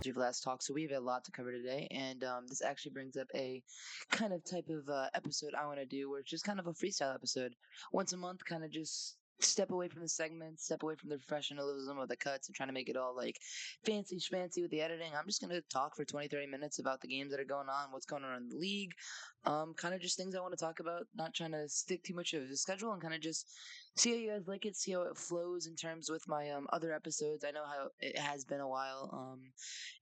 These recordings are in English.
since we've last talked, so we have a lot to cover today, and this actually brings up a kind of type of episode I want to do, where it's just kind of a freestyle episode, once a month, kind of just step away from the segments, step away from the professionalism of the cuts, and trying to make it all like fancy schmancy with the editing. I'm just gonna talk for 20, 30 minutes about the games that are going on, what's going on in the league, kind of just things I want to talk about. Not trying to stick too much of a schedule, and kind of just see how you guys like it, see how it flows in terms with my other episodes. I know how it has been a while,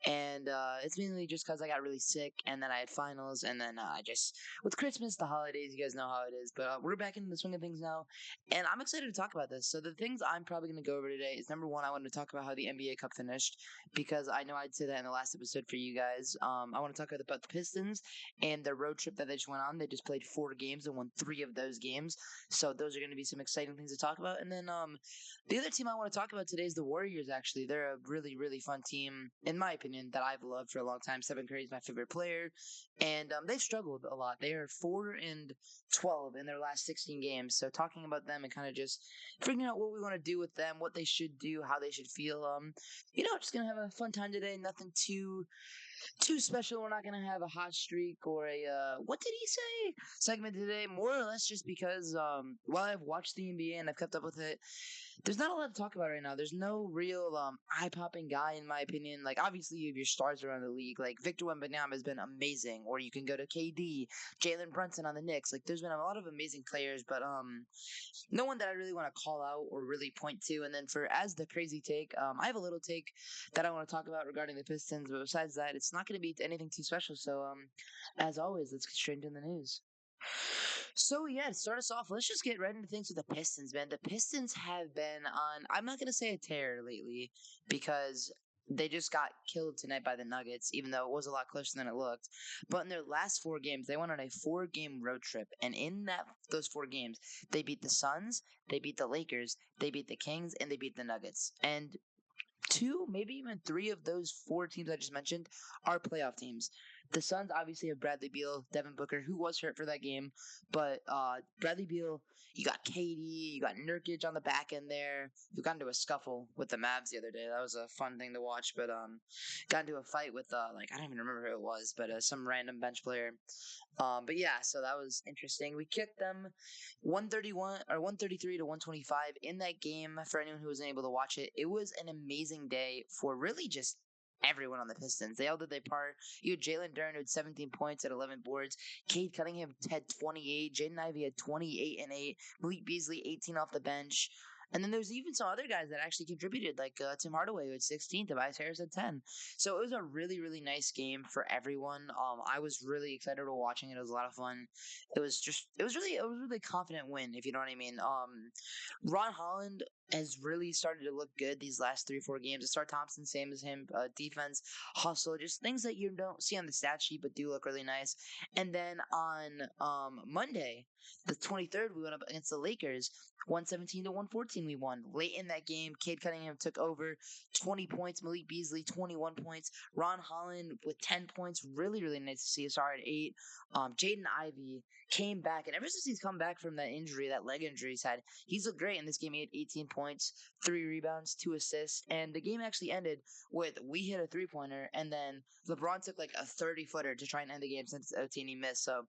and it's mainly just because I got really sick, and then I had finals, and then I just with Christmas, the holidays, you guys know how it is. But we're back into the swing of things now, and I'm excited to talk about this. So the things I'm probably going to go over today is number one, I wanted to talk about how the NBA Cup finished because I know I'd say that in the last episode for you guys. I want to talk about the Pistons and the road trip that they just went on. They just played 4 games and won 3 of those games. So those are going to be some exciting things to talk about. And then the other team I want to talk about today is the Warriors. Actually, they're a really really fun team in my opinion that I've loved for a long time. Stephen Curry is my favorite player, and they've struggled a lot. They are 4-12 in their last 16 games. So talking about them and kind of just figuring out what we want to do with them, what they should do, how they should feel. Just gonna have a fun time today. Nothing too special. We're not gonna have a hot streak or a what did he say segment today. More or less just because while I've watched the NBA and I've kept up with it, there's not a lot to talk about right now. There's no real eye popping guy in my opinion. Like obviously you have your stars around the league. Like Victor Wembanyama has been amazing. Or you can go to KD, Jalen Brunson on the Knicks. Like there's been a lot of amazing players, but no one that I really want to call out or really point to. And then for as the crazy take, I have a little take that I want to talk about regarding the Pistons. But besides that, it's not going to be anything too special. So as always, let's get straight into the news. So yeah, to start us off, let's just get right into things with the Pistons, man. The Pistons have been on I'm not gonna say a tear lately because they just got killed tonight by the Nuggets, even though it was a lot closer than it looked. But in their last 4 games, they went on a 4-game road trip, and in those 4 games, they beat the Suns, they beat the Lakers, they beat the Kings, and they beat the Nuggets. And 2, maybe even 3 of those 4 teams I just mentioned are playoff teams. The Suns obviously have Bradley Beal, Devin Booker, who was hurt for that game, but Bradley Beal, you got KD, you got Nurkic on the back end there. You got into a scuffle with the Mavs the other day. That was a fun thing to watch, but got into a fight with I don't even remember who it was, but some random bench player. But yeah, so that was interesting. We kicked them 131 or 133 to 125 in that game. For anyone who wasn't able to watch it, it was an amazing day for really just everyone on the Pistons. They all did their part. You had Jalen Duren who had 17 points at 11 boards. Cade Cunningham had 28. Jaden Ivey had 28 and 8. Malik Beasley 18 off the bench. And then there's even some other guys that actually contributed, like Tim Hardaway who had 16, Tobias Harris had 10. So it was a really, really nice game for everyone. I was really excited about watching it. It was a lot of fun. It was really a confident win, if you know what I mean. Ron Holland has really started to look good these last 3 or 4 games. Star Thompson, same as him. Defense, hustle, just things that you don't see on the stat sheet but do look really nice. And then on Monday, the 23rd, we went up against the Lakers. 117 to 114 we won. Late in that game, Cade Cunningham took over 20 points. Malik Beasley, 21 points. Ron Holland with 10 points. Really, really nice to see. Sorry at 8. Jaden Ivey came back, and ever since he's come back from that injury, that leg injury he's had, he's looked great in this game. He had 18 points, 3 rebounds, 2 assists, and the game actually ended with we hit a 3-pointer, and then LeBron took like a 30-footer to try and end the game since Otini missed. So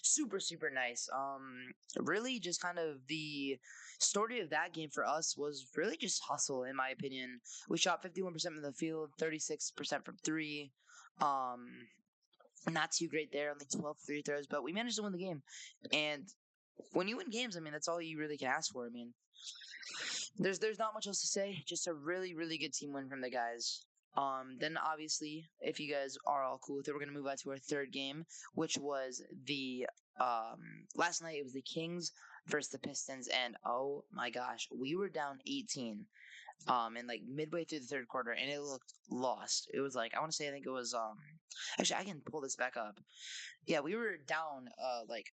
super, super nice. Really just kind of the story of that game for us was really just hustle, in my opinion. We shot 51% from the field, 36% from 3. Not too great there, only 12 free throws, but we managed to win the game. And when you win games, I mean, that's all you really can ask for. I mean, there's not much else to say. Just a really, really good team win from the guys. Then obviously, if you guys are all cool with it, we're gonna move on to our third game, which was the last night. It was the Kings versus the Pistons, and oh my gosh, we were down 18 and like midway through the third quarter, and it looked lost. It was like I want to say I think it was actually I can pull this back up. Yeah, we were down like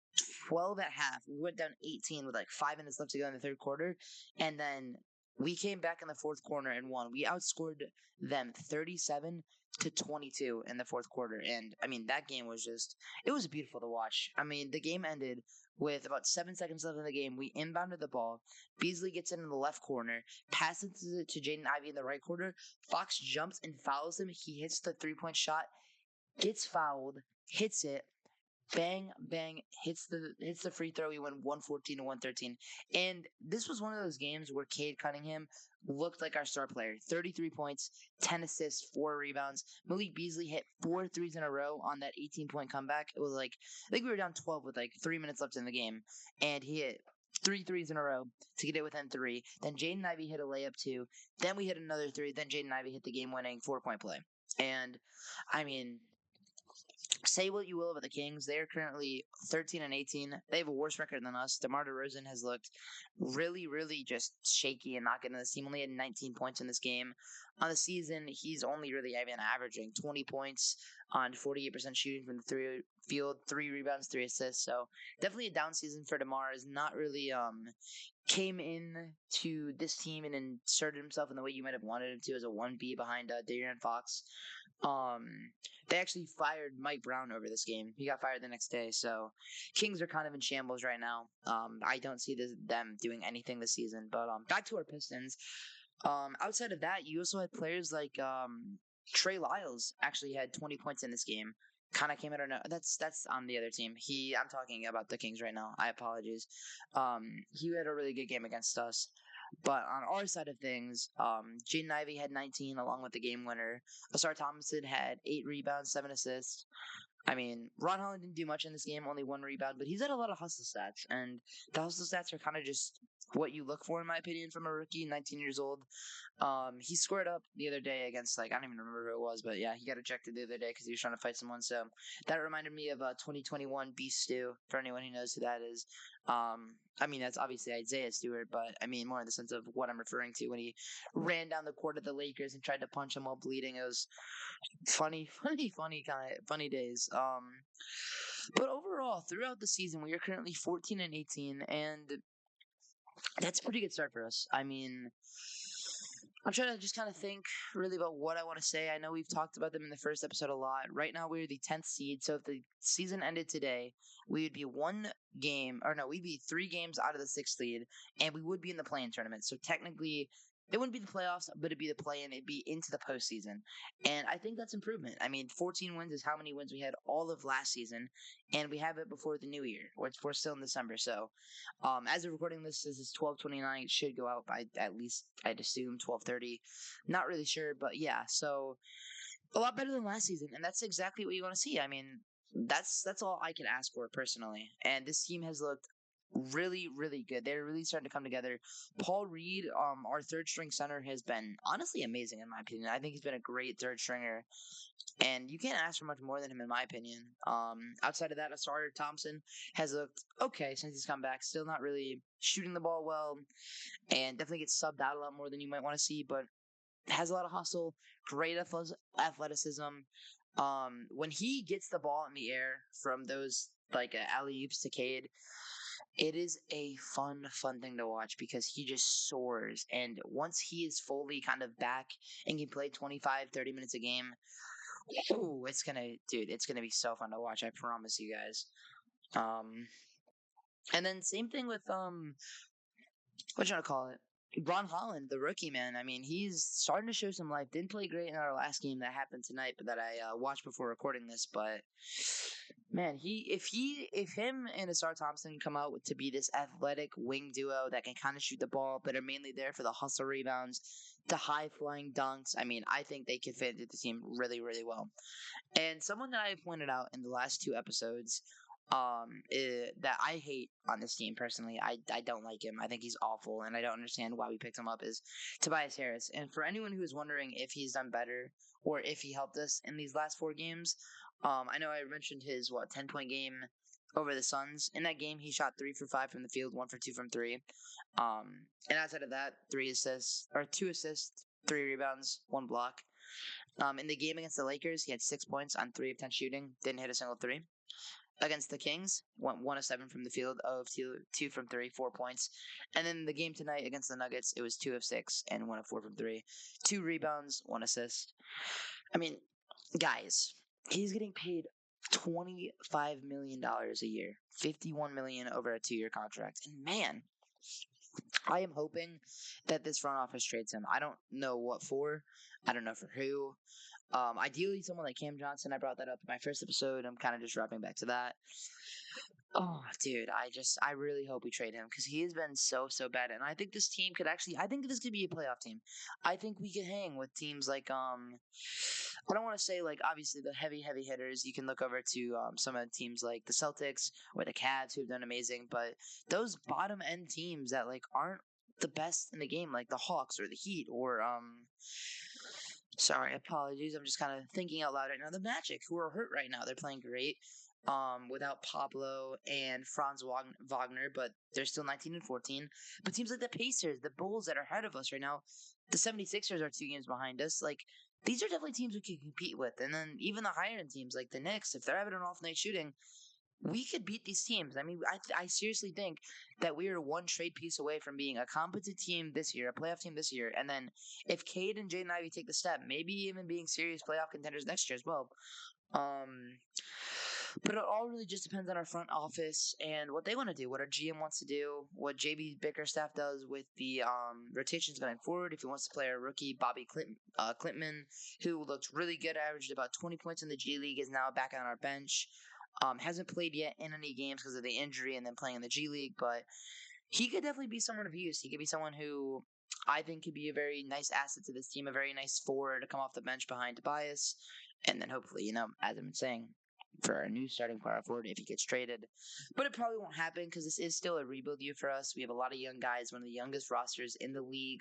12 at half. We went down 18 with like 5 minutes left to go in the third quarter, and then We came back in the fourth quarter and won. We outscored them 37-22 in the fourth quarter. And I mean, that game was just, it was beautiful to watch. I mean, the game ended with about 7 seconds left in the game. We inbounded the ball. Beasley gets it in the left corner, passes it to Jaden Ivey in the right corner. Fox jumps and fouls him. He hits the 3-point shot, gets fouled, hits it, bang bang, hits the free throw. We win 114 to 113. And this was one of those games where Cade Cunningham looked like our star player. 33 points, 10 assists, 4 rebounds. Malik Beasley hit 4 threes in a row on that 18-point comeback. It was like, I think we were down 12 with like 3 minutes left in the game, and he hit 3 threes in a row to get it within 3. Then Jaden Ivey hit a layup too. Then we hit another 3. Then Jaden Ivey hit the game-winning 4-point play. And I mean, say what you will about the Kings, they are currently 13-18. They have a worse record than us. DeMar DeRozan has looked really, really just shaky and not getting this team. Only had 19 points in this game. On the season, he's only really even averaging 20 points on 48% shooting from the field, 3 rebounds, 3 assists. So definitely a down season for DeMar. Is not really came in to this team and inserted himself in the way you might have wanted him to as a 1B behind De'Aaron Fox. Um, they actually fired Mike Brown over this game. He got fired the next day. So Kings are kind of in shambles right now. I don't see them doing anything this season. But back to our Pistons. Outside of that, you also had players like Trey Lyles actually had 20 points in this game. Kind of came out of no. That's on the other team. I'm talking about the Kings right now. I apologize. He had a really good game against us. But on our side of things, Jaden Ivey had 19 along with the game winner. Asar Thompson had 8 rebounds, 7 assists. I mean, Ron Holland didn't do much in this game, only 1 rebound, but he's had a lot of hustle stats, and the hustle stats are kind of just what you look for, in my opinion, from a rookie, 19 years old. He squared up the other day against, like, I don't even remember who it was, but yeah, he got ejected the other day because he was trying to fight someone. So that reminded me of 2021 Beast Stew, for anyone who knows who that is. I mean, that's obviously Isaiah Stewart, but I mean, more in the sense of what I'm referring to when he ran down the court of the Lakers and tried to punch him while bleeding. It was funny days. But overall, throughout the season, we are currently 14-18, and that's a pretty good start for us. I mean, I'm trying to just kind of think really about what I want to say. I know we've talked about them in the first episode a lot. Right now, we're the 10th seed. So if the season ended today, we would be we'd be 3 games out of the 6th lead, and we would be in the play-in tournament. So technically, it wouldn't be the playoffs, but it'd be the play-in. It'd be into the postseason. And I think that's improvement. I mean, 14 wins is how many wins we had all of last season, and we have it before the new year, which we're still in December. So as of recording this is 12:29. It should go out by at least, I'd assume, 12:30. Not really sure, but yeah. So a lot better than last season, and that's exactly what you want to see. I mean, that's all I can ask for personally. And this team has looked really, really good. They're really starting to come together. Paul Reed, our third string center, has been honestly amazing in my opinion. I think he's been a great third stringer, and you can't ask for much more than him in my opinion. Outside of that, Asar Thompson has looked okay since he's come back. Still not really shooting the ball well, and definitely gets subbed out a lot more than you might want to see, but has a lot of hustle, great athleticism. When he gets the ball in the air from those like alley oops to Cade, it is a fun thing to watch because he just soars. And once he is fully kind of back and can play 25, 30 minutes a game, ooh, it's gonna be so fun to watch. I promise you guys. Um, and then same thing with what you want to call it? Ron Holland, the rookie man. I mean, he's starting to show some life. Didn't play great in our last game that happened tonight, but that I watched before recording this. But man, if him and Asar Thompson come out to be this athletic wing duo that can kind of shoot the ball, but are mainly there for the hustle rebounds, the high flying dunks. I mean, I think they could fit into the team really, really well. And someone that I have pointed out in the last 2 episodes, that I hate on this team personally. I don't like him. I think he's awful, and I don't understand why we picked him up. Is Tobias Harris. And for anyone who is wondering if he's done better or if he helped us in these last 4 games, I know I mentioned his 10-point game over the Suns. In that game, he shot 3 for 5 from the field, 1 for 2 from 3. And outside of that, 2 assists, 3 rebounds, 1 block. In the game against the Lakers, he had 6 points on 3 of 10 shooting. Didn't hit a single 3. against the Kings. Went 1 of 7 from the field, of 2 from 3, 4 points. And then the game tonight against the Nuggets, it was 2 of 6 and 1 of 4 from 3, 2 rebounds, 1 assist. I mean, guys, he's getting paid $25 million a year, 51 million over a 2-year contract. And man, I am hoping that this front office trades him. I don't know what for. I don't know for who. Ideally, someone like Cam Johnson. I brought that up in my first episode. I'm kind of just wrapping back to that. Oh, dude, I really hope we trade him because he has been so bad, and I think this team could actually, I think this could be a playoff team. I think we could hang with teams like, I don't want to say like obviously the heavy hitters. You can look over to some of the teams like the Celtics or the Cavs who have done amazing, but those bottom end teams that like aren't the best in the game, like the Hawks or the Heat or sorry, apologies. I'm just kind of thinking out loud right now. The Magic, who are hurt right now, they're playing great. Without Pablo and Franz Wagner, but they're still 19 and 14. But teams like the Pacers, the Bulls that are ahead of us right now, the 76ers are 2 games behind us. Like, these are definitely teams we can compete with. And then even the higher end teams like the Knicks, if they're having an off night shooting, we could beat these teams. I mean, I seriously think that we are one trade piece away from being a competent team this year, a playoff team this year, and then if Cade and Jaden Ivey take the step, maybe even being serious playoff contenders next year as well. Um, but it all really just depends on our front office and what they want to do, what our GM wants to do, what JB Bickerstaff does with the rotations going forward. If he wants to play a rookie, Bobby Clintman, who looked really good, averaged about 20 points in the G League, is now back on our bench. Hasn't played yet in any games because of the injury and then playing in the G League, but he could definitely be someone of use. He could be someone who I think could be a very nice asset to this team, a very nice forward to come off the bench behind Tobias, and then hopefully, as I've been saying, for a new starting power forward if he gets traded. But it probably won't happen because this is still a rebuild year for us. We have a lot of young guys, one of the youngest rosters in the league,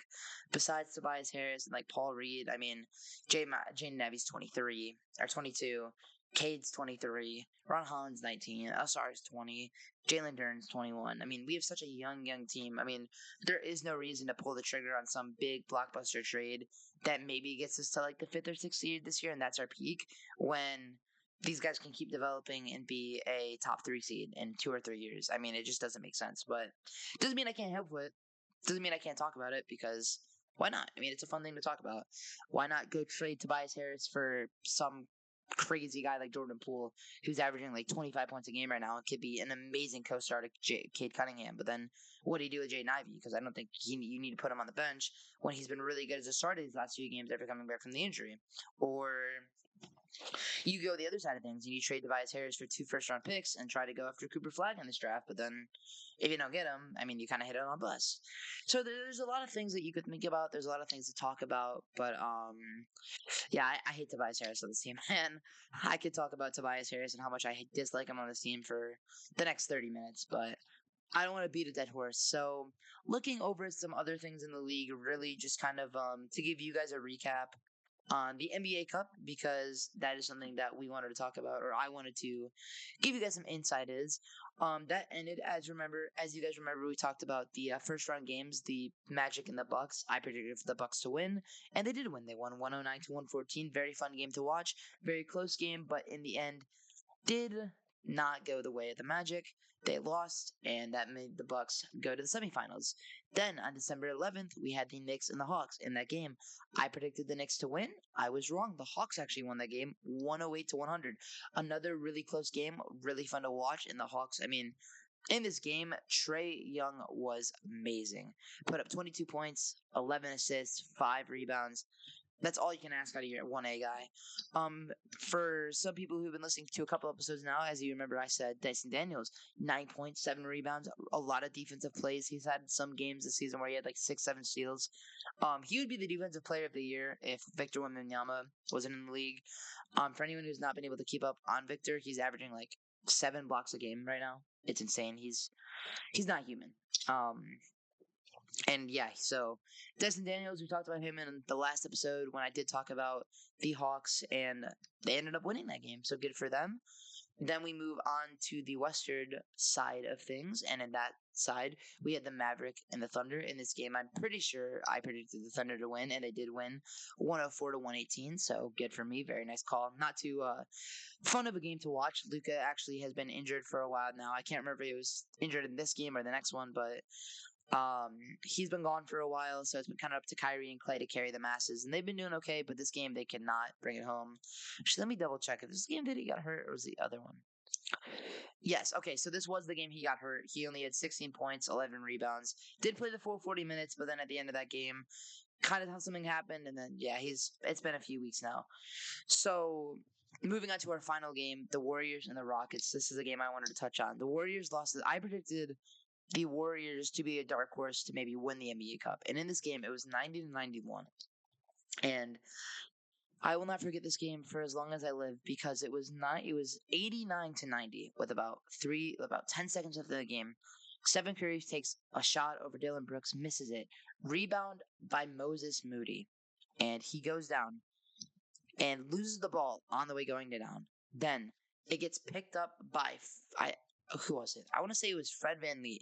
besides Tobias Harris and like Paul Reed. I mean, Jaden Ivey's 23 or 22. Cade's 23. Ron Holland's 19. Usar's 20. Jalen Duren's 21. I mean, we have such a young team. I mean, there is no reason to pull the trigger on some big blockbuster trade that maybe gets us to like the 5th or 6th seed this year, and that's our peak, when these guys can keep developing and be a top 3 seed in 2 or 3 years. I mean, it just doesn't make sense, but it doesn't mean I can't help it. Doesn't mean I can't talk about it because why not? I mean, it's a fun thing to talk about. Why not go trade Tobias Harris for some crazy guy like Jordan Poole, who's averaging like 25 points a game right now and could be an amazing co-star to Cade Cunningham. But then what do you do with Jaden Ivey? Because I don't think you need to put him on the bench when he's been really good as a starter these last few games after coming back from the injury. Or you go the other side of things and you trade Tobias Harris for 2 first-round picks and try to go after Cooper Flag in this draft. But then if you don't get him, I mean, you kind of hit it on a bus. So there's a lot of things that you could think about. There's a lot of things to talk about. But yeah, I hate Tobias Harris on this team. And I could talk about Tobias Harris and how much I dislike him on this team for the next 30 minutes. But I don't want to beat a dead horse. So looking over some other things in the league, really just kind of to give you guys a recap on the NBA Cup, because that is something that we wanted to talk about, or I wanted to give you guys some insight is. That ended as you guys remember, we talked about the first round games, the Magic and the Bucks. I predicted for the Bucks to win, and they did win. They won 109 to 114. Very fun game to watch, very close game, but in the end, did not go the way of the Magic. They lost, and that made the Bucks go to the semifinals. Then on December 11th, we had the Knicks and the Hawks in that game. I predicted the Knicks to win. I was wrong. The Hawks actually won that game, 108 to 100. Another really close game, really fun to watch. And the Hawks, I mean, in this game, Trae Young was amazing. Put up 22 points, 11 assists, 5 rebounds. That's all you can ask out of your 1A guy. For some people who've been listening to a couple episodes now, as you remember, I said Dyson Daniels, 9.7 rebounds, a lot of defensive plays. He's had some games this season where he had like 6, 7 steals. He would be the defensive player of the year if Victor Wembanyama wasn't in the league. For anyone who's not been able to keep up on Victor, he's averaging like 7 blocks a game right now. It's insane. He's not human. And yeah, so Destin Daniels, we talked about him in the last episode when I did talk about the Hawks, and they ended up winning that game. So good for them. Then we move on to the western side of things, and in that side, we had the Maverick and the Thunder. In this game, I'm pretty sure I predicted the Thunder to win, and they did win 104 to 118. So good for me. Very nice call. Not too fun of a game to watch. Luka actually has been injured for a while now. I can't remember if he was injured in this game or the next one, but he's been gone for a while, so it's been kind of up to Kyrie and Clay to carry the masses, and they've been doing okay. But this game, they cannot bring it home. Actually, let me double check if this game did he got hurt or was the other one. Yes, okay, so this was the game he got hurt. He only had 16 points, 11 rebounds. Did play the full 40 minutes, but then at the end of that game, kind of how something happened, and then yeah, it's been a few weeks now. So moving on to our final game, the Warriors and the Rockets. This is a game I wanted to touch on. The Warriors lost. I predicted the Warriors to be a dark horse to maybe win the NBA Cup, and in this game, it was 90 to 91, and I will not forget this game for as long as I live because it was 89 to 90 with about 10 seconds left in the game. Stephen Curry takes a shot over Dylan Brooks, misses it. Rebound by Moses Moody, and he goes down and loses the ball on the way going down. Then it gets picked up by who was it? I want to say it was Fred VanVleet,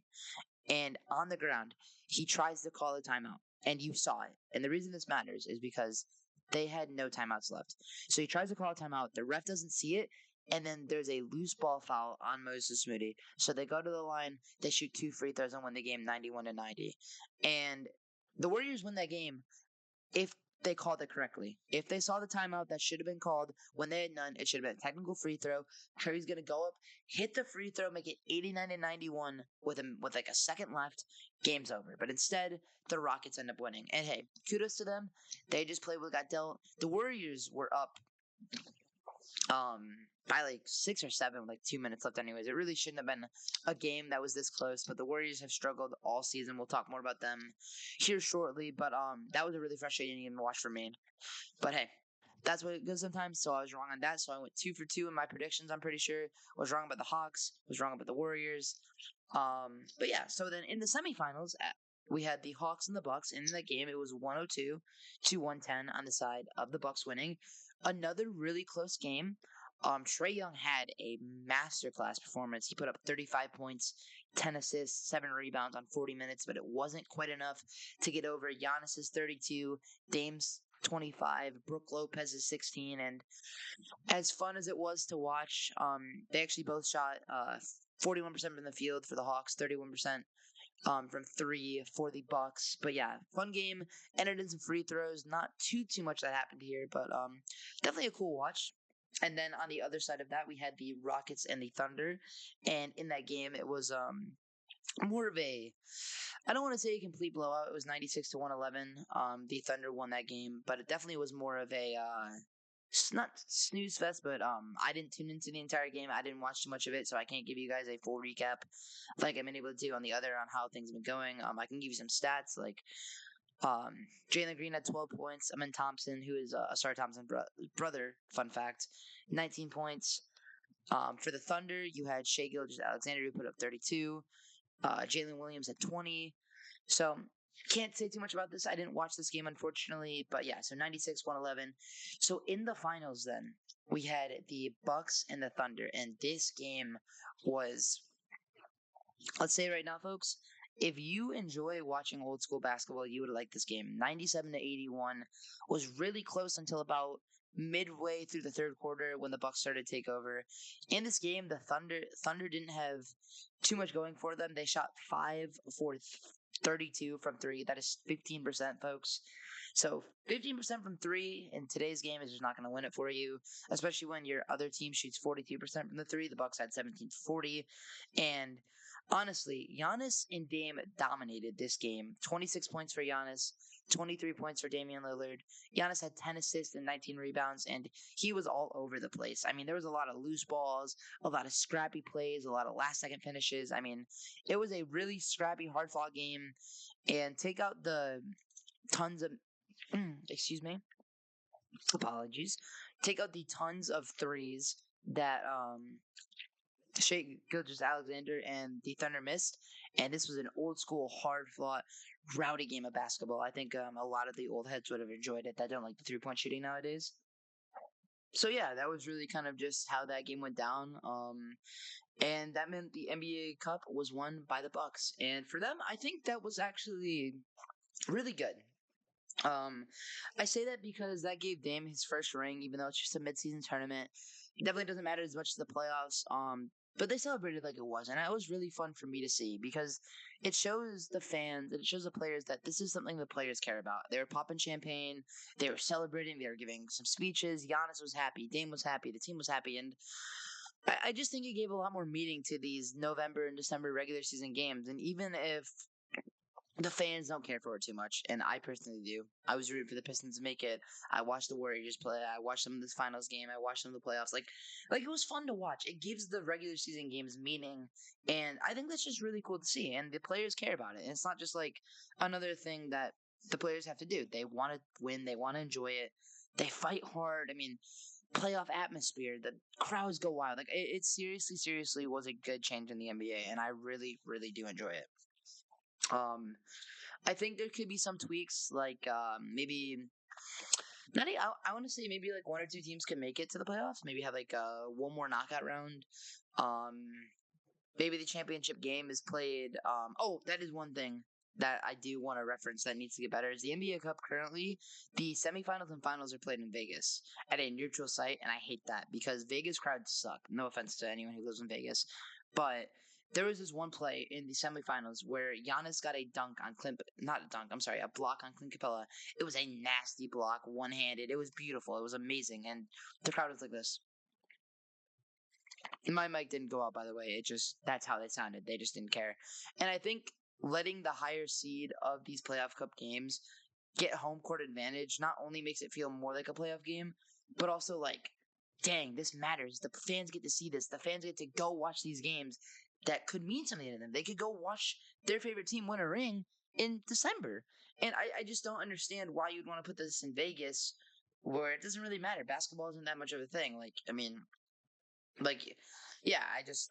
and on the ground, he tries to call a timeout, and you saw it. And the reason this matters is because they had no timeouts left. So he tries to call a timeout, the ref doesn't see it, and then there's a loose ball foul on Moses Moody. So they go to the line, they shoot 2 free throws and win the game 91 to 90. And the Warriors win that game if they called it correctly. If they saw the timeout that should have been called when they had none, it should have been a technical free throw. Curry's gonna go up, hit the free throw, make it 89 to 91 with like a second left. Game's over. But instead, the Rockets end up winning. And hey, kudos to them. They just played what got dealt. The Warriors were up by like 6 or 7 with like 2 minutes left anyways. It really shouldn't have been a game that was this close, but the Warriors have struggled all season. We'll talk more about them here shortly, but that was a really frustrating game to watch for me. But hey, that's what it goes sometimes. So I was wrong on that. So I went 2 for 2 in my predictions. I'm pretty sure was wrong about the Hawks. Was wrong about the Warriors. But yeah. So then in the semifinals, we had the Hawks and the Bucks. And in that game, it was 102 to 110 on the side of the Bucks winning. Another really close game. Trae Young had a masterclass performance. He put up 35 points, 10 assists, 7 rebounds on 40 minutes, but it wasn't quite enough to get over Giannis's 32, Dame's 25, Brook Lopez's 16, and as fun as it was to watch, they actually both shot 41% from the field for the Hawks, 31% from 3 for the Bucks. But yeah, fun game. Ended in some free throws. Not too much that happened here, but definitely a cool watch. And then on the other side of that, we had the Rockets and the Thunder. And in that game, it was more of a, I don't want to say a complete blowout. It was 96 to 111. The Thunder won that game, but it definitely was more of a not snooze fest, but I didn't tune into the entire game. I didn't watch too much of it, so I can't give you guys a full recap like I've been able to do on the other on how things have been going. I can give you some stats like Jalen Green had 12 points. Amin Thompson, who is Asar Thompson's brother, fun fact, 19 points. For the Thunder, you had Shai Gilgeous-Alexander who put up 32. Jalen Williams had 20. So can't say too much about this. I didn't watch this game, unfortunately. But yeah, so 96-111. So in the finals then, we had the Bucks and the Thunder. And this game was, let's say right now, folks, if you enjoy watching old school basketball, you would like this game. 97 to 81 was really close until about midway through the third quarter when the Bucks started to take over. In this game, the Thunder didn't have too much going for them. They shot 5 for 32 from 3. That is 15%, folks. So 15% from 3 in today's game is just not going to win it for you, especially when your other team shoots 42% from the 3. The Bucks had 17 to 40, and honestly, Giannis and Dame dominated this game. 26 points for Giannis, 23 points for Damian Lillard. Giannis had 10 assists and 19 rebounds, and he was all over the place. I mean, there was a lot of loose balls, a lot of scrappy plays, a lot of last-second finishes. I mean, it was a really scrappy, hard-fought game. And take out the tons of excuse me, apologies. Take out the tons of threes that Shai Gilgeous-Alexander and the Thunder missed, and this was an old school, hard fought, rowdy game of basketball. I think a lot of the old heads would have enjoyed it that don't like the 3-point shooting nowadays. So yeah, that was really kind of just how that game went down. And that meant the NBA Cup was won by the Bucks. And for them, I think that was actually really good. Um, I say that because that gave Dame his first ring, even though it's just a midseason tournament. It definitely doesn't matter as much as the playoffs. But they celebrated like it was, and that was really fun for me to see because it shows the fans and it shows the players that this is something the players care about. They were popping champagne, they were celebrating, they were giving some speeches. Giannis was happy, Dame was happy, the team was happy, and I just think it gave a lot more meaning to these November and December regular season games. And even if the fans don't care for it too much, and I personally do. I was rooting for the Pistons to make it. I watched the Warriors play. I watched them in this finals game. I watched them in the playoffs. Like it was fun to watch. It gives the regular season games meaning, and I think that's just really cool to see. And the players care about it. And it's not just like another thing that the players have to do. They want to win. They want to enjoy it. They fight hard. I mean, playoff atmosphere. The crowds go wild. Like it seriously, seriously was a good change in the NBA, and I really, really do enjoy it. Um, I think there could be some tweaks, like maybe not. I want to say maybe like one or two teams could make it to the playoffs. Maybe have like one more knockout round. Um, maybe the championship game is played. Oh, that is one thing that I do want to reference that needs to get better. Is the NBA Cup currently the semifinals and finals are played in Vegas at a neutral site, and I hate that because Vegas crowds suck. No offense to anyone who lives in Vegas, but there was this one play in the semifinals where Giannis got a dunk on Clint, not a dunk, I'm sorry, a block on Clint Capella. It was a nasty block, one handed. It was beautiful. It was amazing. And the crowd was like this. My mic didn't go out, by the way. It just, that's how they sounded. They just didn't care. And I think letting the higher seed of these playoff cup games get home court advantage not only makes it feel more like a playoff game, but also like, dang, this matters. The fans get to see this. The fans get to go watch these games that could mean something to them. They could go watch their favorite team win a ring in December. And I just don't understand why you'd want to put this in Vegas where it doesn't really matter. Basketball isn't that much of a thing. Like, I mean, like, yeah,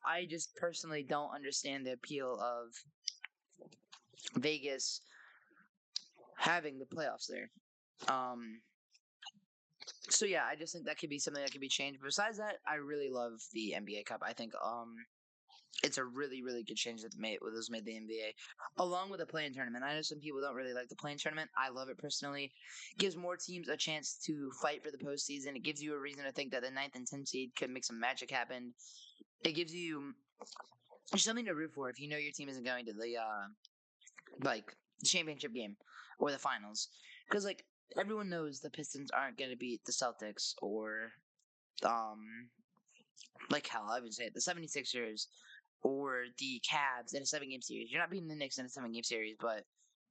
I just personally don't understand the appeal of Vegas having the playoffs there. Um, so yeah, I just think that could be something that could be changed. But besides that, I really love the NBA Cup. I think it's a really, really good change that was made the NBA, along with the play-in tournament. I know some people don't really like the play-in tournament. I love it personally. Gives more teams a chance to fight for the postseason. It gives you a reason to think that the ninth and 10th seed could make some magic happen. It gives you something to root for if you know your team isn't going to the like the championship game or the finals, because like everyone knows the Pistons aren't going to beat the Celtics or um like hell I would say it, the 76ers or the Cavs in a 7 game series. You're not beating the Knicks in a 7 game series, but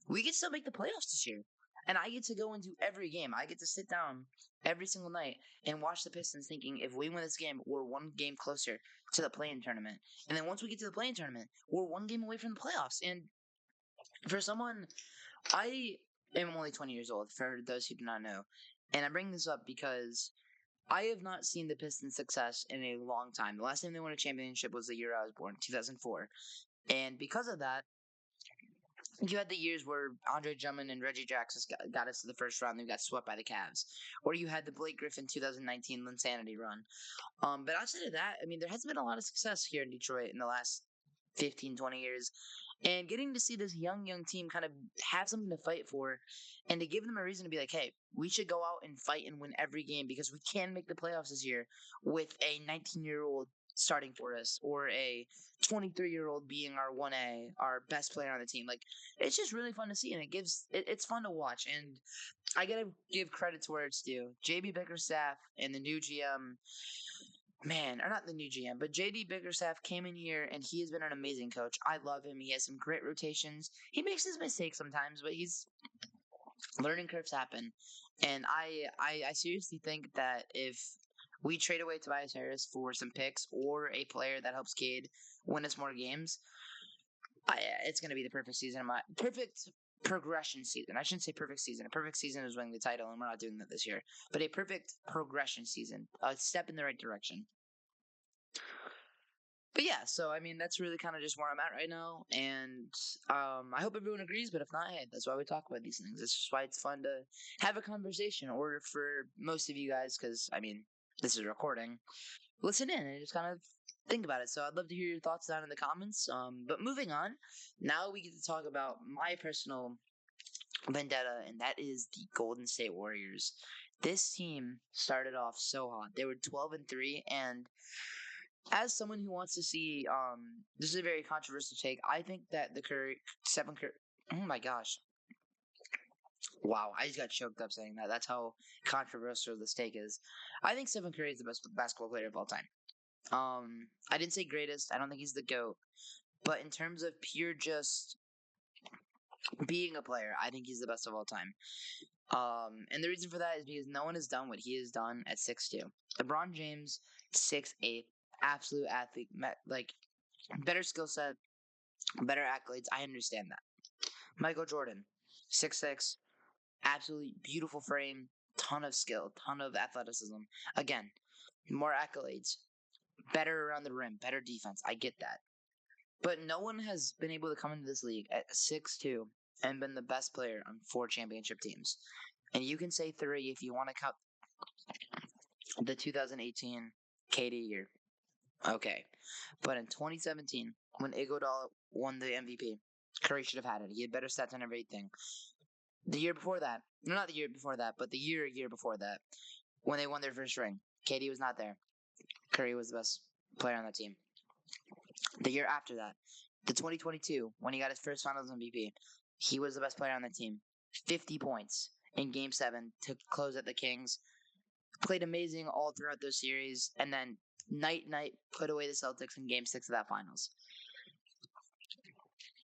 we can still make the playoffs this year. And I get to go into every game. I get to sit down every single night and watch the Pistons thinking if we win this game, we're one game closer to the play-in tournament. And then once we get to the play-in tournament, we're one game away from the playoffs. And for someone, I am only 20 years old, for those who do not know. And I bring this up because I have not seen the Pistons' success in a long time. The last time they won a championship was the year I was born, 2004. And because of that, you had the years where Andre Drummond and Reggie Jackson got us to the first round, and we got swept by the Cavs. Or you had the Blake Griffin 2019 Linsanity run. But outside of that, I mean, there hasn't been a lot of success here in Detroit in the last 15, 20 years. And getting to see this young team kind of have something to fight for and to give them a reason to be like, hey, we should go out and fight and win every game because we can make the playoffs this year with a 19-year-old starting for us or a 23-year-old being our 1A, our best player on the team. Like, it's just really fun to see, and it's fun to watch. And I got to give credit to where it's due. JB Bickerstaff and the new GM, man, or not the new GM, but JD Bickerstaff came in here and he has been an amazing coach. I love him. He has some great rotations. He makes his mistakes sometimes, but he's learning curves happen. And I seriously think that if we trade away Tobias Harris for some picks or a player that helps Cade win us more games, it's going to be the perfect season. Perfect progression season. I shouldn't say perfect season. A perfect season is winning the title, and we're not doing that this year. But a perfect progression season, a step in the right direction. But yeah, so I mean that's really kind of just where I'm at right now, and I hope everyone agrees. But if not, hey, that's why we talk about these things. It's just why it's fun to have a conversation, or for most of you guys, because I mean this is recording, listen in and just kind of think about it. So I'd love to hear your thoughts down in the comments. But moving on, now we get to talk about my personal vendetta, and that is the Golden State Warriors. This team started off so hot. They were 12-3, and as someone who wants to see, this is a very controversial take. I think that the Curry. Oh my gosh. Wow, I just got choked up saying that. That's how controversial this take is. I think Stephen Curry is the best basketball player of all time. I didn't say greatest. I don't think he's the GOAT. But in terms of pure just being a player, I think he's the best of all time. And the reason for that is because no one has done what he has done at 6'2". LeBron James, 6'8", absolute athlete, like better skill set, better accolades. I understand that. Michael Jordan, 6'6", absolutely beautiful frame, ton of skill, ton of athleticism. Again, more accolades, better around the rim, better defense. I get that. But no one has been able to come into this league at 6'2" and been the best player on 4 championship teams. And you can say 3 if you want to count the 2018 KD year. Okay. But in 2017, when Iguodala won the MVP, Curry should have had it. He had better stats on everything. The year before that, no, not the year before that, but the year before that, when they won their first ring, KD was not there. Curry was the best player on that team. The year after that, the 2022, when he got his first Finals MVP, he was the best player on the team. 50 points in Game 7 to close at the Kings. Played amazing all throughout those series, and then night put away the Celtics in Game 6 of that Finals.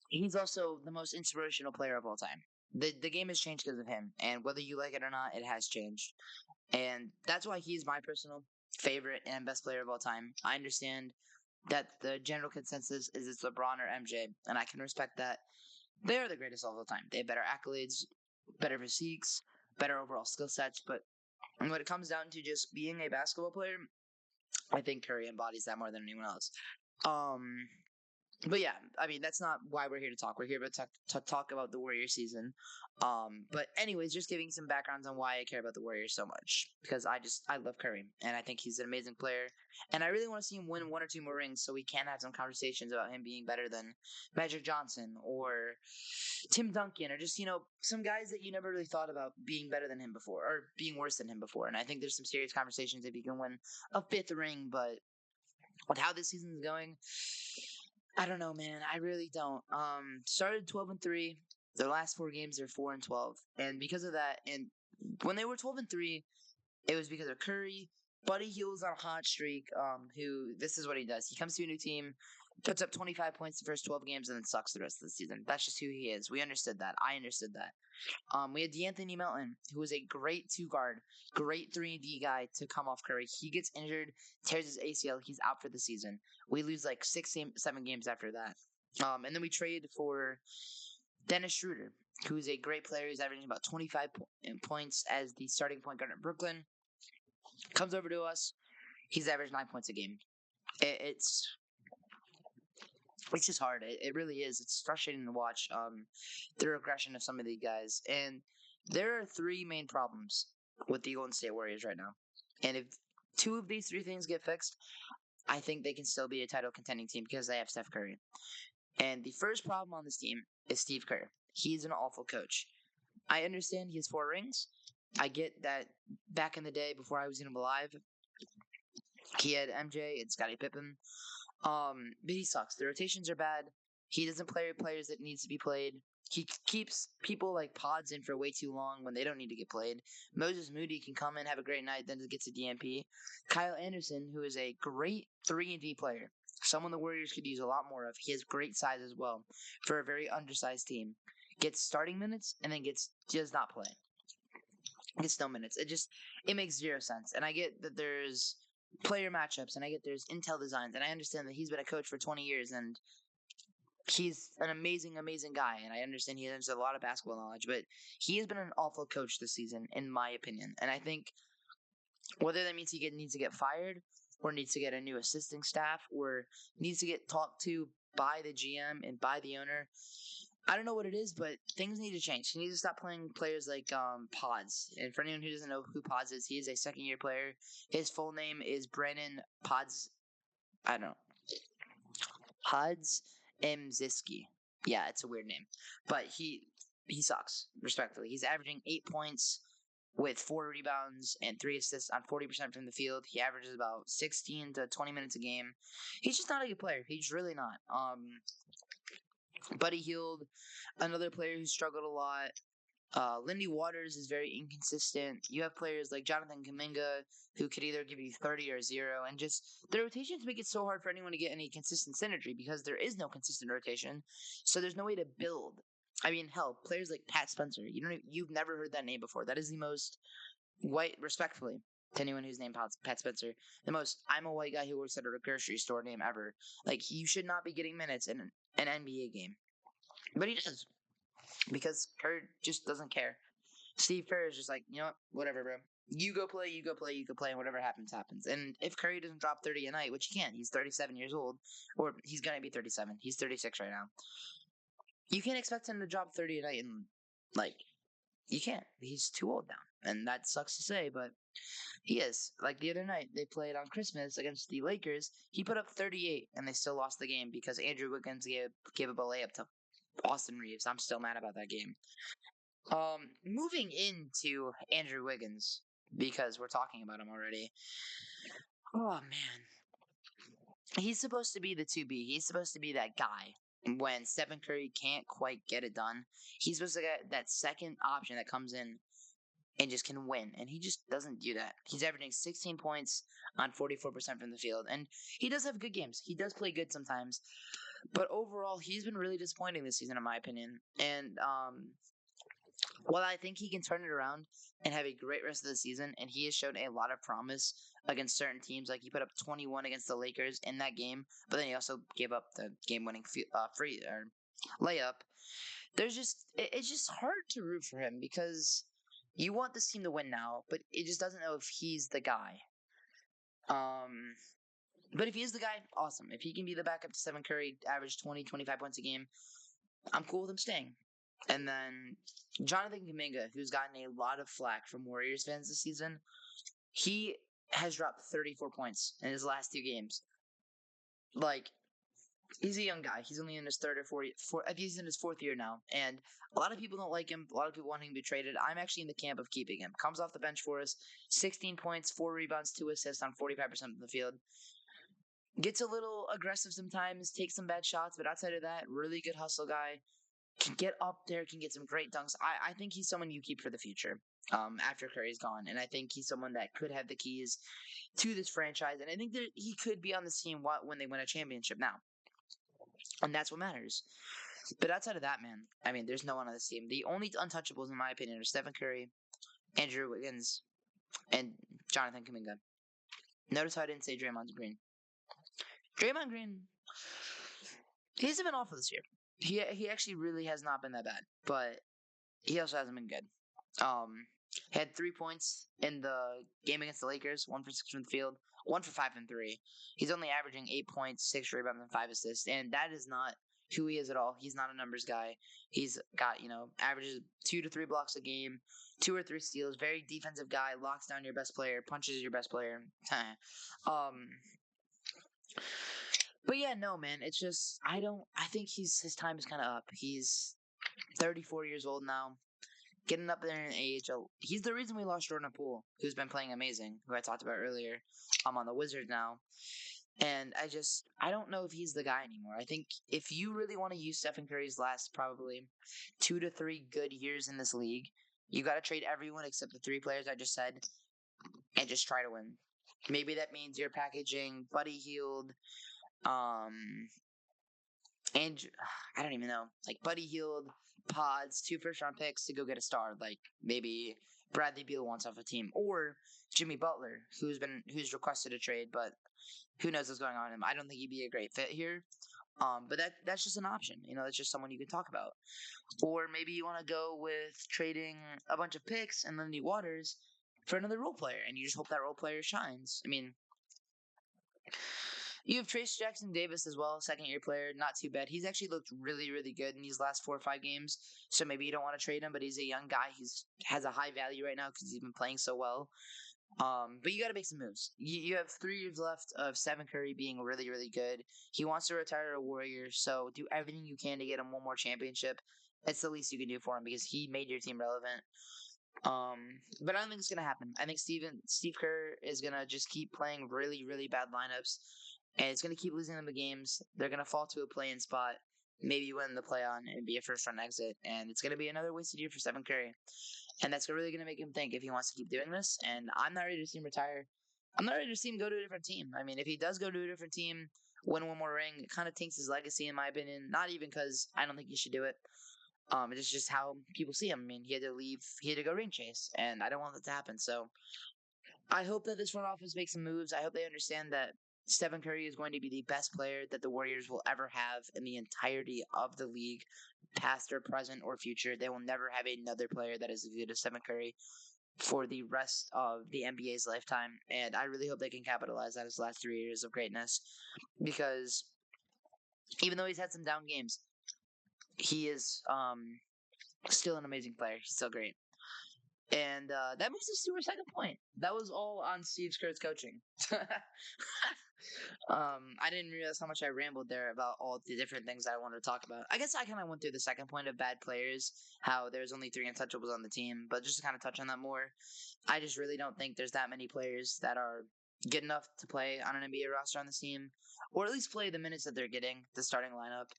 He's also the most inspirational player of all time. The game has changed because of him, and whether you like it or not, it has changed. And that's why he's my personal favorite and best player of all time. I understand that the general consensus is it's LeBron or MJ, and I can respect that. They are the greatest of all time. They have better accolades, better physiques, better overall skill sets, but when it comes down to just being a basketball player, I think Curry embodies that more than anyone else. But yeah, I mean, that's not why we're here to talk. We're here to talk about the Warrior season. But anyways, just giving some backgrounds on why I care about the Warriors so much. Because I love Curry, and I think he's an amazing player. And I really want to see him win 1 or 2 more rings so we can have some conversations about him being better than Magic Johnson or Tim Duncan or just, some guys that you never really thought about being better than him before or being worse than him before. And I think there's some serious conversations if he can win a 5th ring, but with how this season is going, I don't know, man. I really don't. Started 12-3. Their last 4 games, they're 4-12, and because of that, and when they were 12-3, it was because of Curry. Buddy Hield's on a hot streak. Who this is what he does. He comes to a new team, puts up 25 points the first 12 games, and then sucks the rest of the season. That's just who he is. We understood that. I understood that. We had DeAnthony Melton, who was a great 2 guard, great 3-and-D guy to come off Curry. He gets injured, tears his ACL. He's out for the season. We lose like 7 games after that. And then we trade for Dennis Schroeder, who's a great player. He's averaging about 25 points as the starting point guard in Brooklyn. Comes over to us. He's averaged 9 points a game. It's just hard. It really is. It's frustrating to watch the regression of some of these guys. And there are 3 main problems with the Golden State Warriors right now. And if 2 of these 3 things get fixed, I think they can still be a title contending team because they have Steph Curry. And the first problem on this team is Steve Kerr. He's an awful coach. I understand he has 4 rings. I get that back in the day before I was even alive, he had MJ and Scottie Pippen. But he sucks. The rotations are bad. He doesn't play players that needs to be played. He keeps people like Pods in for way too long when they don't need to get played. Moses Moody can come in, have a great night, then gets a DNP. Kyle Anderson, who is a great 3-and-D player, someone the Warriors could use a lot more of. He has great size as well for a very undersized team. Gets starting minutes and then does not play. Gets no minutes. It makes 0 sense. And I get that there's player matchups, and I get there's intel designs, and I understand that he's been a coach for 20 years, and he's an amazing, amazing guy, and I understand he has a lot of basketball knowledge, but he has been an awful coach this season, in my opinion. And I think whether that means he needs to get fired, or needs to get a new assisting staff, or needs to get talked to by the GM and by the owner, I don't know what it is, but things need to change. He needs to stop playing players like Pods. And for anyone who doesn't know who Pods is, he is a second year player. His full name is Brandon Pods. I don't know. Pods Mziski. Yeah, it's a weird name, but he sucks. Respectfully, he's averaging 8 points with 4 rebounds and 3 assists on 40% from the field. He averages about 16 to 20 minutes a game. He's just not a good player. He's really not. Buddy Hield, another player who struggled a lot. Lindy Waters is very inconsistent. You have players like Jonathan Kaminga who could either give you 30 or 0, and just the rotations make it so hard for anyone to get any consistent synergy because there is no consistent rotation, so there's no way to build. I mean, hell, players like Pat Spencer, you've never heard that name before. That is the most white, respectfully, to anyone who's named Pat Spencer, the most I'm a white guy who works at a grocery store name ever. Like, you should not be getting minutes in an NBA game, but he does because Curry just doesn't care. Steve Kerr is just like, you know what, whatever, bro. You go play, you go play, you go play, and whatever happens, happens. And if Curry doesn't drop 30 a night, which he can't, he's 37 years old, or he's going to be 37. He's 36 right now. You can't expect him to drop 30 a night, and, like, you can't. He's too old now. And that sucks to say, but he is. Like the other night, they played on Christmas against the Lakers. He put up 38, and they still lost the game because Andrew Wiggins gave up a layup to Austin Reeves. I'm still mad about that game. Moving into Andrew Wiggins because we're talking about him already. Oh man, he's supposed to be the 2B. He's supposed to be that guy when Stephen Curry can't quite get it done. He's supposed to get that second option that comes in and just can win, and he just doesn't do that. He's averaging 16 points on 44% from the field, and he does have good games. He does play good sometimes, but overall, he's been really disappointing this season, in my opinion. And while I think he can turn it around and have a great rest of the season, and he has shown a lot of promise against certain teams, like he put up 21 against the Lakers in that game, but then he also gave up the game-winning free or layup. It's just hard to root for him because you want this team to win now, but it just doesn't know if he's the guy. But if he is the guy, awesome. If he can be the backup to Stephen Curry, average 20, 25 points a game, I'm cool with him staying. And then Jonathan Kaminga, who's gotten a lot of flack from Warriors fans this season, he has dropped 34 points in his last 2 games. Like, he's a young guy. He's only in his third or fourth. I think he's in his 4th year now, and a lot of people don't like him. A lot of people want him to be traded. I'm actually in the camp of keeping him. Comes off the bench for us, 16 points, 4 rebounds, 2 assists on 45% of the field. Gets a little aggressive sometimes, takes some bad shots, but outside of that, really good hustle guy. Can get up there, can get some great dunks. I think he's someone you keep for the future after Curry's gone. And I think he's someone that could have the keys to this franchise. And I think that he could be on this team when they win a championship now. And that's what matters. But outside of that, man, I mean, there's no one on this team. The only untouchables, in my opinion, are Stephen Curry, Andrew Wiggins, and Jonathan Kaminga. Notice how I didn't say Draymond Green. Draymond Green, he hasn't been awful this year. He actually really has not been that bad, but he also hasn't been good. Had 3 points in the game against the Lakers, 1 for 6 from the field, 1 for 5 from 3. He's only averaging 8 points, 6 rebounds, and 5 assists, and that is not who he is at all. He's not a numbers guy. He's got, averages 2 to 3 blocks a game, 2 or 3 steals, very defensive guy, locks down your best player, punches your best player. But yeah, no, man, it's just, I think his time is kind of up. He's 34 years old now, getting up there in age. He's the reason we lost Jordan Poole, who's been playing amazing, who I talked about earlier. I'm on the Wizards now. And I don't know if he's the guy anymore. I think if you really want to use Stephen Curry's last probably 2 to 3 good years in this league, you got to trade everyone except the 3 players I just said and just try to win. Maybe that means you're packaging Buddy Hield, and I don't even know, like Buddy Hield, Pods, 2 first-round picks to go get a star, like maybe Bradley Beal wants off a team, or Jimmy Butler, who's requested a trade, but who knows what's going on in him. I don't think he'd be a great fit here. But that's just an option. That's just someone you can talk about. Or maybe you want to go with trading a bunch of picks and Lindy Waters for another role player, and you just hope that role player shines. I mean, You have Trace Jackson Davis as well, second year player, not too bad. He's actually looked really, really good in these last 4 or 5 games. So maybe you don't want to trade him, but he's a young guy. He's has a high value right now because he's been playing so well. But you got to make some moves. You have 3 years left of Stephen Curry being really, really good. He wants to retire a Warrior, so do everything you can to get him one more championship. It's the least you can do for him because he made your team relevant. But I don't think it's gonna happen. I think Steve Kerr is gonna just keep playing really, really bad lineups, and it's gonna keep losing them the games. They're gonna fall to a play-in spot, maybe win the play-on and be a first-round exit, and it's gonna be another wasted year for Stephen Curry. And that's really gonna make him think if he wants to keep doing this. And I'm not ready to see him retire. I'm not ready to see him go to a different team. I mean, if he does go to a different team, win one more ring, it kind of tanks his legacy, in my opinion. Not even because I don't think he should do it. It's just how people see him. I mean, he had to leave. He had to go ring chase, and I don't want that to happen. So I hope that this front office makes some moves. I hope they understand that Stephen Curry is going to be the best player that the Warriors will ever have in the entirety of the league, past or present or future. They will never have another player that is as good as Stephen Curry for the rest of the NBA's lifetime. And I really hope they can capitalize on his last 3 years of greatness, because even though he's had some down games, he is still an amazing player. He's still great. And that moves us to our second point. That was all on Steve Kerr's coaching. I didn't realize how much I rambled there about all the different things I wanted to talk about. I guess I kind of went through the second point of bad players, how there's only 3 untouchables on the team. But just to kind of touch on that more, I just really don't think there's that many players that are good enough to play on an NBA roster on this team, or at least play the minutes that they're getting, the starting lineup.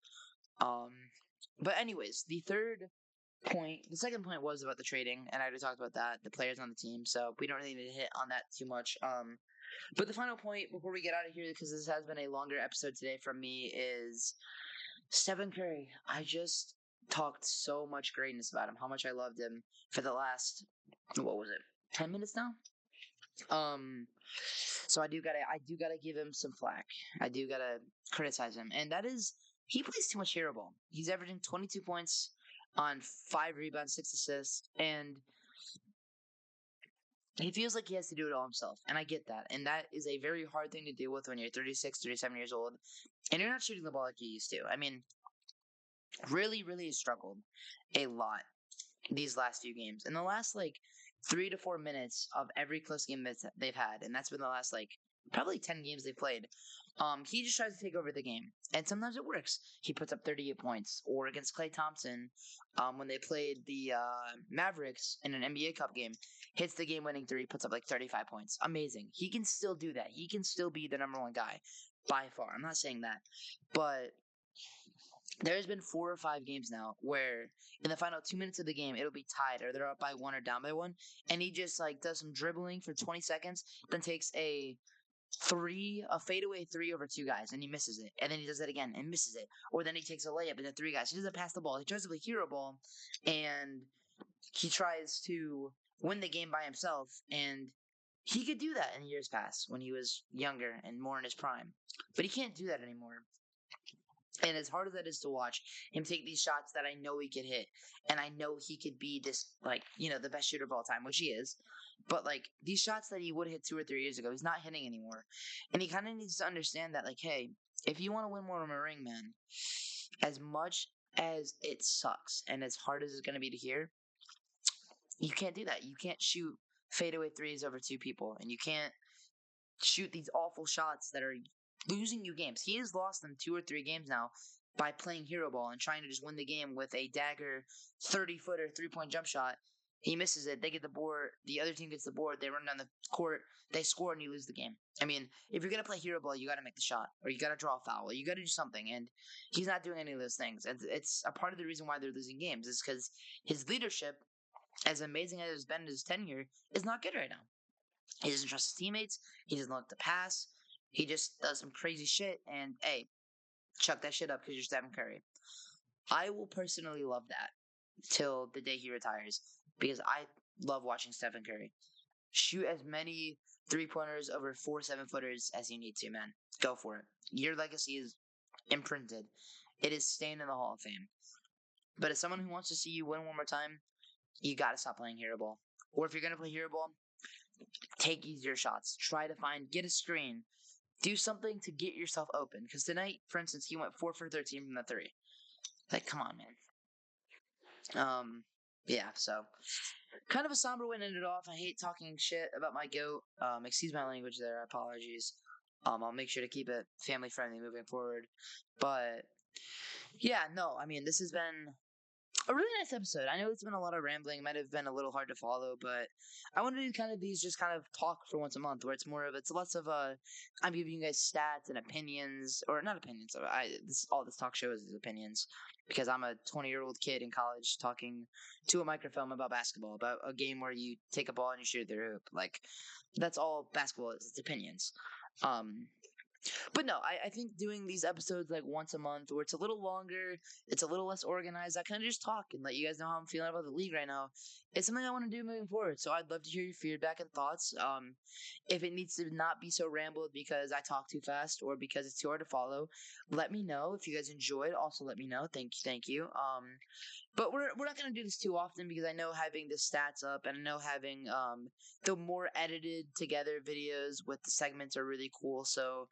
But anyways, the second point was about the trading, and I already talked about that, the players on the team, so we don't really need to hit on that too much. But the final point before we get out of here, because this has been a longer episode today from me, is Stephen Curry. I just talked so much greatness about him, how much I loved him for the last, what was it, 10 minutes now? So I do gotta give him some flack. I do gotta criticize him, and that is he plays too much hero ball. He's averaging 22 points on 5 rebounds, 6 assists, and he feels like he has to do it all himself. And I get that, and that is a very hard thing to deal with when you're 36, 37 years old, and you're not shooting the ball like you used to. I mean, really, really struggled a lot these last few games. In the last 3 to 4 minutes of every close game that they've had, and that's been the last probably 10 games they've played. He just tries to take over the game, and sometimes it works. He puts up 38 points, or against Klay Thompson, when they played the Mavericks in an NBA Cup game, hits the game-winning 3, puts up 35 points. Amazing. He can still do that. He can still be the number 1 guy by far. I'm not saying that, but there's been 4 or 5 games now where in the final 2 minutes of the game, it'll be tied or they're up by 1 or down by 1, and he just does some dribbling for 20 seconds, then takes a fadeaway 3 over 2 guys, and he misses it, and then he does that again and misses it, or then he takes a layup into 3 guys. He doesn't pass the ball. He tries to play hero ball, and he tries to win the game by himself, and he could do that in years past when he was younger and more in his prime, but he can't do that anymore. And as hard as that is to watch him take these shots that I know he could hit, and I know he could be this, the best shooter of all time, which he is, but these shots that he would hit 2 or 3 years ago, he's not hitting anymore. And he kind of needs to understand that, hey, if you want to win more of a ring, man, as much as it sucks and as hard as it's going to be to hear, you can't do that. You can't shoot fadeaway 3s over 2 people, and you can't shoot these awful shots that are losing you games. He has lost them 2 or 3 games now by playing hero ball and trying to just win the game with a dagger 30-footer 3-point jump shot. He misses it. They get the board. The other team gets the board. They run down the court. They score, and you lose the game. I mean, if you're going to play hero ball, you got to make the shot, or you got to draw a foul, or you got to do something. And he's not doing any of those things. It's a part of the reason why they're losing games is because his leadership, as amazing as it's been in his tenure, is not good right now. He doesn't trust his teammates. He doesn't look to pass. He just does some crazy shit, and hey, chuck that shit up because you're Stephen Curry. I will personally love that till the day he retires, because I love watching Stephen Curry. Shoot as many 3-pointers over 4 7-footers as you need to, man. Go for it. Your legacy is imprinted. It is staying in the Hall of Fame. But as someone who wants to see you win one more time, you got to stop playing hero ball. Or if you're going to play hero ball, take easier shots. Get a screen. Do something to get yourself open. Because tonight, for instance, he went 4 for 13 from the three. Like, come on, man. Yeah. So kind of a somber way to end it off. I hate talking shit about my goat. Excuse my language there. Apologies. I'll make sure to keep it family friendly moving forward. But yeah, no, I mean, this has been a really nice episode. I know it's been a lot of rambling. It might have been a little hard to follow, but I want to do kind of these just kind of talk for once a month, where it's less of a I'm giving you guys stats and opinions, or not opinions. All this talk show is opinions, because I'm a 20-year-old kid in college talking to a microphone about basketball, about a game where you take a ball and you shoot it through a hoop. Like, that's all basketball is. It's opinions. Um, but no, I think doing these episodes like once a month, where it's a little longer, it's a little less organized. I kind of just talk and let you guys know how I'm feeling about the league right now. It's something I want to do moving forward. So I'd love to hear your feedback and thoughts. If it needs to not be so rambled because I talk too fast or because it's too hard to follow, let me know. If you guys enjoyed, also let me know. Thank you. But we're not gonna do this too often, because I know having the stats up and I know having the more edited together videos with the segments are really cool. So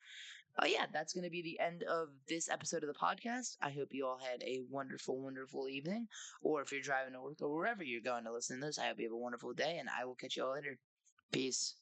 yeah, that's going to be the end of this episode of the podcast. I hope you all had a wonderful, wonderful evening. Or if you're driving to work or wherever you're going to listen to this, I hope you have a wonderful day, and I will catch you all later. Peace.